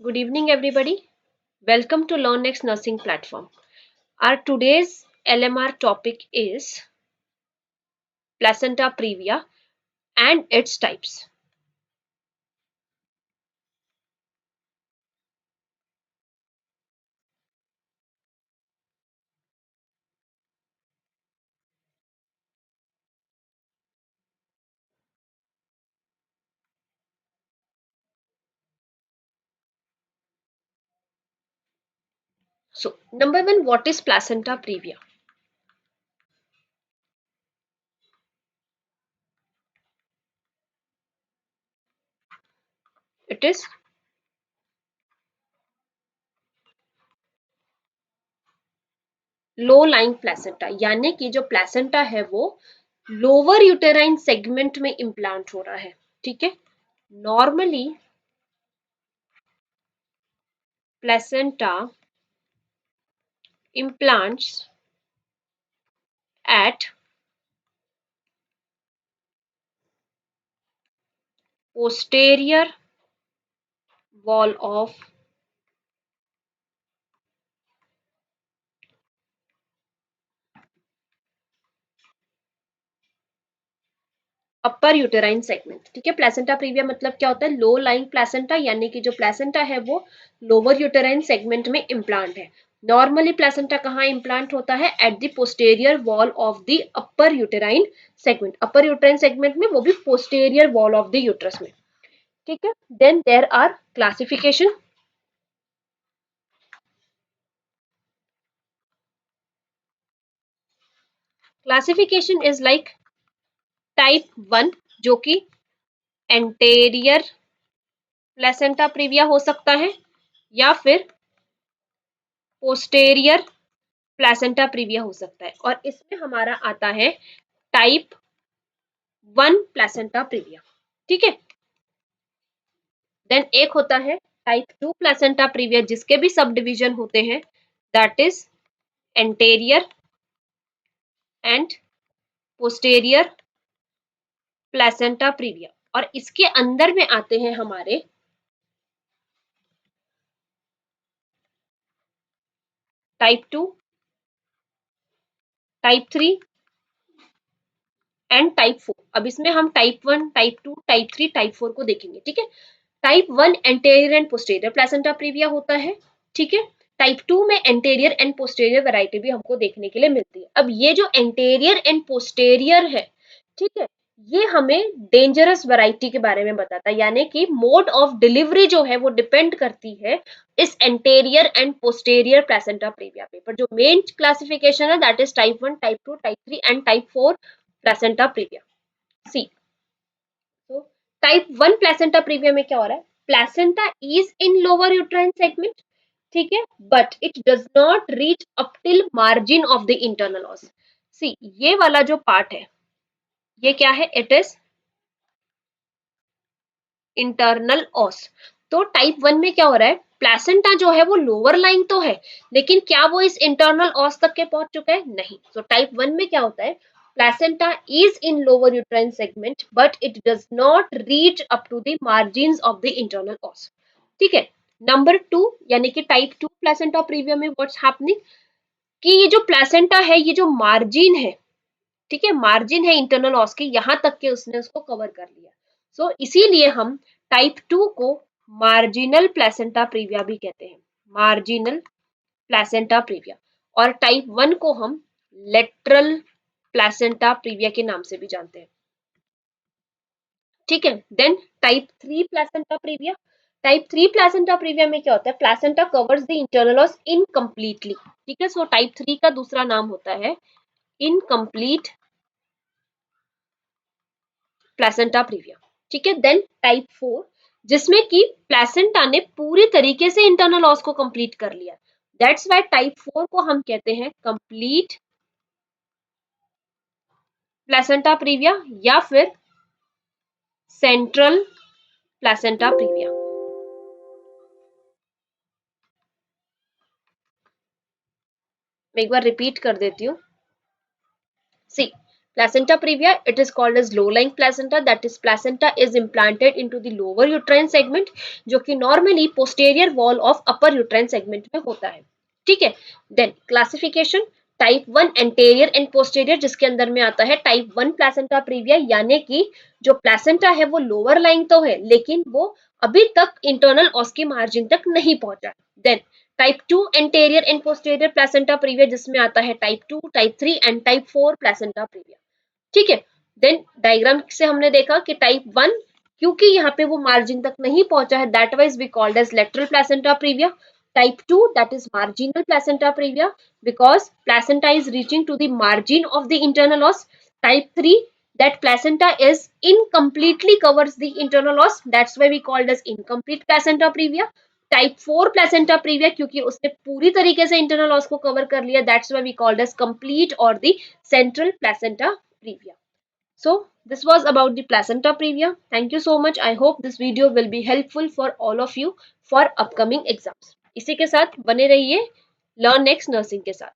Good evening, everybody. Welcome to LearnX Nursing Platform. Our today's LMR topic is placenta previa and its types. So, number one, what is placenta previa? It is low lying placenta, यानी कि जो placenta है वो lower uterine segment में implant हो रहा है. ठीक है. Normally placenta implants at posterior wall of upper uterine segment. ठीक है. प्लेसेंटा प्रीविया मतलब क्या होता है? लो लाइंग प्लेसेंटा, यानी कि जो प्लेसेंटा है वो लोअर यूटेराइन सेगमेंट में इम्प्लांट है. नॉर्मली प्लेसेंटा कहाँ इम्प्लांट होता है? At the posterior wall of the upper uterine segment. Upper uterine segment में, वो भी posterior wall of the uterus में. ठीक है. Then there are classification. Classification is like type 1, जो कि एंटेरियर प्लेसेंटा प्रीविया हो सकता है, या फिर पोस्टेरियर प्लेसेंटा प्रीविया हो सकता है. और इसमें हमारा आता है टाइप 1 प्लेसेंटा प्रीविया. ठीक है. देन एक होता है टाइप 2 प्लेसेंटा प्रीविया, जिसके भी सब डिवीजन होते हैं. That is anterior and posterior placenta previa. और इसके अंदर में आते हैं हमारे टाइप 2, टाइप 3 एंड टाइप 4. अब इसमें हम टाइप 1, टाइप 2, टाइप 3, टाइप 4 को देखेंगे. ठीक है. Type 1 anterior and posterior placenta previa होता है. ठीक है. टाइप 2 में एंटेरियर एंड पोस्टेरियर वैरायटी भी हमको देखने के लिए मिलती है. अब ये जो एंटेरियर एंड पोस्टेरियर है, ठीक है, ये हमें डेंजरस वैरायटी के बारे में बताता है, यानी कि मोड ऑफ डिलीवरी जो है वो डिपेंड करती है इस anterior and posterior placenta previa पे. पर जो मेन क्लासिफिकेशन है that is type 1, type 2, type 3 and type 4 placenta previa. See. तो टाइप 1 प्लेसेंटा प्रीविया में क्या हो रहा है? Placenta is in lower uterine segment. ठीक है. But it does not reach up till margin of the internal os. See, ये वाला जो पार्ट है, ये क्या है? It is internal os. तो टाइप 1 में क्या हो रहा है? प्लेसेंटा जो है वो लोअर लाइन तो है, लेकिन क्या वो इस इंटरनल ऑस तक के पहुंच चुका है? नहीं. तो टाइप 1 में क्या होता है? Placenta is in lower uterine segment but it does not reach up to the margins of the internal os. ठीक है. नंबर 2, यानी कि टाइप 2 प्लेसेंटा प्रीविया में व्हाट्स हैपनिंग, कि ये जो प्लेसेंटा है, ये जो मार्जिन है, ठीक है, मार्जिन है इंटरनल ऑस की, यहां तक के उसने उसको कवर कर लिया. सो इसीलिए हम टाइप 2 को मार्जिनल प्लेसेंटा प्रीविया भी कहते हैं. Marginal placenta previa. और टाइप 1 को हम लेटरल प्लेसेंटा प्रीविया के नाम से भी जानते हैं. ठीक है. Then type 3 placenta previa. Type 3 placenta previa में क्या होता है? Placenta covers the internal os incompletely. ठीक है. सो टाइप 3 का दूसरा नाम होता है इनकम्प्लीट प्लेसेंटा प्रीविया. ठीक है. देन टाइप 4, जिसमें कि प्लेसेंटा ने पूरी तरीके से इंटरनल ऑस को कंप्लीट कर लिया. दैट्स व्हाई टाइप 4 को हम कहते हैं कंप्लीट प्लेसेंटा प्रीविया या फिर सेंट्रल प्लेसेंटा प्रीविया. मैं एक बार रिपीट कर देती हूँ. सी, Placenta previa, it is called as low lying placenta, that is placenta is implanted into the lower uterine segment, जो कि normally posterior wall of upper uterine segment में होता है, ठीक है। Then classification, type 1 anterior and posterior, जिसके अंदर में आता है टाइप 1 प्लेसेंटा प्रीविया, यानी कि जो प्लेसेंटा है वो लोअर लाइंग तो है लेकिन वो अभी तक इंटरनल ऑस की मार्जिन तक नहीं पहुंचा। Then type 2 anterior and posterior placenta previa, जिसमें आता है type 2, type 3 and type 4 placenta previa, ठीक है। देन डायग्राम से हमने देखा कि टाइप 1 क्योंकि यहाँ पे वो मार्जिन तक नहीं पहुंचा है, that wise we called as lateral placenta previa. Type 2, that is marginal placenta previa, because placenta is reaching to the margin of the internal os. Type 3, that placenta is incompletely covers the internal os, that's why we called as incomplete placenta previa. Type 4 placenta previa, क्योंकि उसने पूरी तरीके से internal ऑस को cover कर लिया, that's why we called as complete और the central placenta previa. So this was about the placenta previa. Thank you so much. I hope this video will be helpful for all of you for upcoming exams. इसी के साथ बने रहिए learn next nursing के साथ।